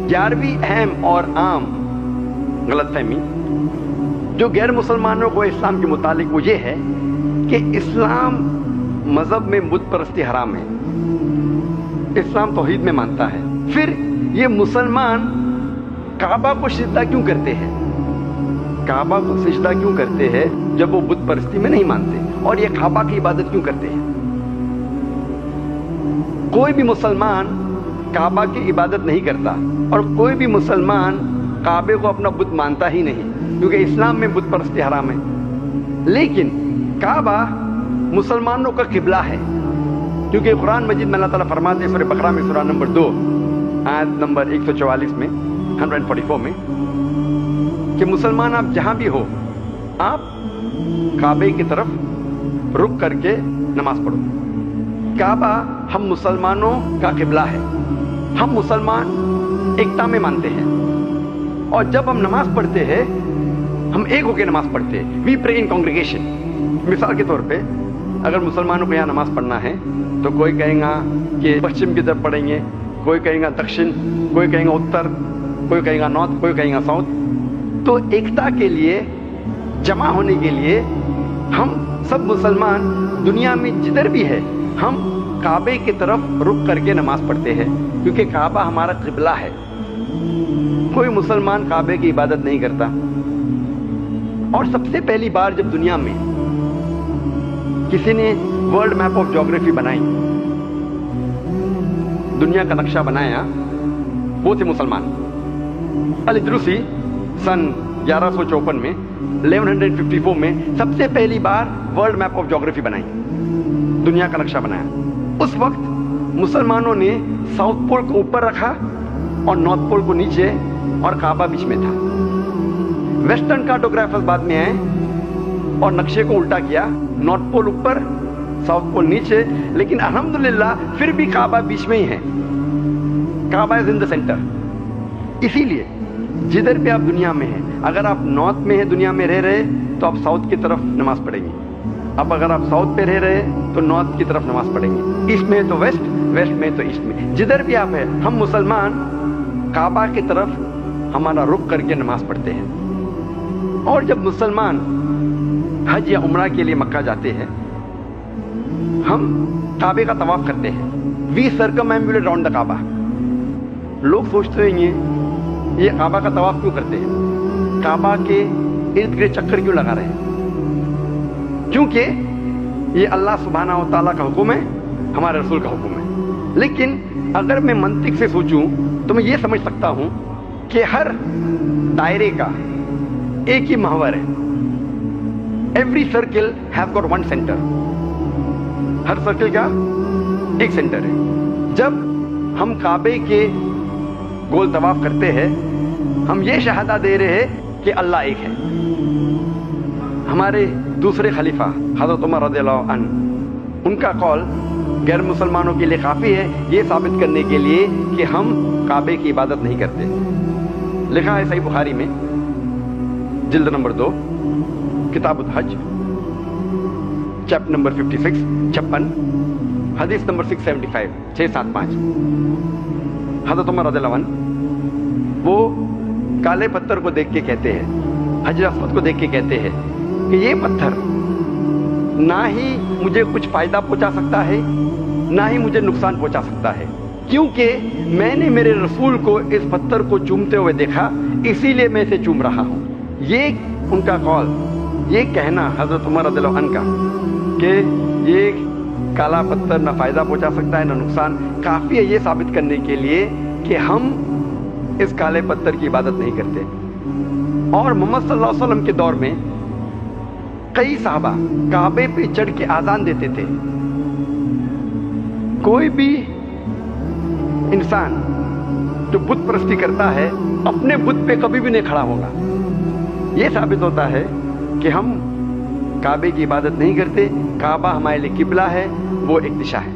11वीं अहम और आम गलतफहमी जो गैर मुसलमानों को इस्लाम के मुतालिक वो ये है कि इस्लाम मजहब में बुत परस्ती हराम है, इस्लाम तौहीद में मानता है। फिर ये मुसलमान काबा को सिजदा क्यों करते हैं, काबा को सिजदा क्यों करते हैं जब वो बुत परस्ती में नहीं मानते, और ये काबा की इबादत क्यों करते हैं। कोई भी मुसलमान काबा की इबादत नहीं करता और कोई भी मुसलमान काबे को अपना बुत मानता ही नहीं, क्योंकि इस्लाम में बुत परस्ती हराम है। लेकिन काबा मुसलमानों का किबला है, क्योंकि कुरान मजीद में अल्लाह ताला फरमाते हैं सूरह बकरा में सूरह नंबर 2 आयत नंबर 144 में 144 में कि मुसलमान आप जहां भी हो आप काबे की तरफ रुक करके नमाज पढ़ो। काबा हम मुसलमानों का किबला है, हम मुसलमान एकता में मानते हैं, और जब हम नमाज पढ़ते हैं हम एक होकर नमाज पढ़ते हैं, वी प्रे इन कांग्रीगेशन। मिसाल के तौर पे अगर मुसलमानों को यहाँ नमाज पढ़ना है तो कोई कहेगा कि पश्चिम की तरफ पढ़ेंगे, कोई कहेगा दक्षिण, कोई कहेगा उत्तर, कोई कहेगा नॉर्थ, कोई कहेगा साउथ। तो एकता के लिए, जमा होने के लिए हम सब मुसलमान दुनिया में जिधर भी है हम काबे की तरफ रुक करके नमाज पढ़ते हैं, क्योंकि काबा हमारा किबला है। कोई मुसलमान काबे की इबादत नहीं करता। और सबसे पहली बार जब दुनिया में किसी ने वर्ल्ड मैप ऑफ ज्योग्राफी बनाई, दुनिया का नक्शा बनाया, वो थे मुसलमान। अल-इद्रिसी सन 1154 में 1154 में सबसे पहली बार वर्ल्ड मैप ऑफ ज्योग्राफी बनाई, दुनिया का नक्शा बनाया। उस वक्त मुसलमानों ने साउथ पोल को ऊपर रखा और नॉर्थ पोल को नीचे, और काबा बीच में था। वेस्टर्न कार्टोग्राफर्स बाद में आए और नक्शे को उल्टा किया, नॉर्थ पोल ऊपर साउथ पोल नीचे, लेकिन अल्हम्दुलिल्लाह फिर भी काबा बीच में ही है। काबा इज इन द सेंटर। इसीलिए जिधर भी आप दुनिया में हैं, अगर आप नॉर्थ में हैं, दुनिया में रह रहे तो आप साउथ की तरफ नमाज पढ़ेंगे, अब अगर आप साउथ पे रह रहे तो नॉर्थ की तरफ नमाज पढ़ेंगे, ईस्ट में तो वेस्ट, वेस्ट में तो ईस्ट में, जिधर भी आप हैं हम मुसलमान काबा की तरफ हमारा रुख करके नमाज पढ़ते हैं। और जब मुसलमान हज या उम्रा के लिए मक्का जाते हैं हम काबे का तवाफ करते हैं, वी सर्कमएम्बुलेट राउंड द काबा। लोग सोचते होंगे ये काबा का तवाफ क्यों करते हैं, काबा के इर्द गिर्द चक्कर क्यों लगा रहे हैं, क्योंकि ये अल्लाह सुब्हाना व तआला का हुक्म है, हमारे रसूल का हुक्म है। लेकिन अगर मैं मंतिक से सोचूं तो मैं ये समझ सकता हूं कि हर दायरे का एक ही महवर है, every circle has got one centre, her circle का एक सेंटर है। जब हम काबे के गोल तवाफ करते हैं हम ये शहादा दे रहे हैं कि अल्लाह एक है। हमारे दूसरे खलीफा हजरत उमर रज़ियल्लाहु अन्हु, उनका कौल गैर मुसलमानों के लिए काफ़ी है ये साबित करने के लिए कि हम काबे की इबादत नहीं करते। लिखा है सही बुखारी में जिल्द नंबर 2 किताबुल हज चैप्टर नंबर 56 हदीस नंबर 675 हज़रत उमर रज़ियल्लाहु अन्हु वो काले पत्थर को देख के कहते हैं, हजर अस्वद को देख के कहते हैं कि ये पत्थर ना ही मुझे कुछ फायदा पहुंचा सकता है ना ही मुझे नुकसान पहुंचा सकता है, क्योंकि मैंने मेरे रसूल को इस पत्थर को चूमते हुए देखा, इसीलिए मैं इसे चूम रहा हूं। ये उनका कौल, ये कहना हजरत उमर रज़ियल्लाहु अन्हु का कि ये काला पत्थर ना फायदा पहुंचा सकता है ना नुकसान, काफी है ये साबित करने के लिए कि हम इस काले पत्थर की इबादत नहीं करते। और मोहम्मद सल्लल्लाहु अलैहि वसल्लम के दौर में कई साहबा काबे पे चढ़ के आजान देते थे। कोई भी इंसान जो बुत परस्ती करता है अपने बुत पे कभी भी नहीं खड़ा होगा। यह साबित होता है कि हम काबे की इबादत नहीं करते, काबा हमारे लिए किबला है, वो एक दिशा है।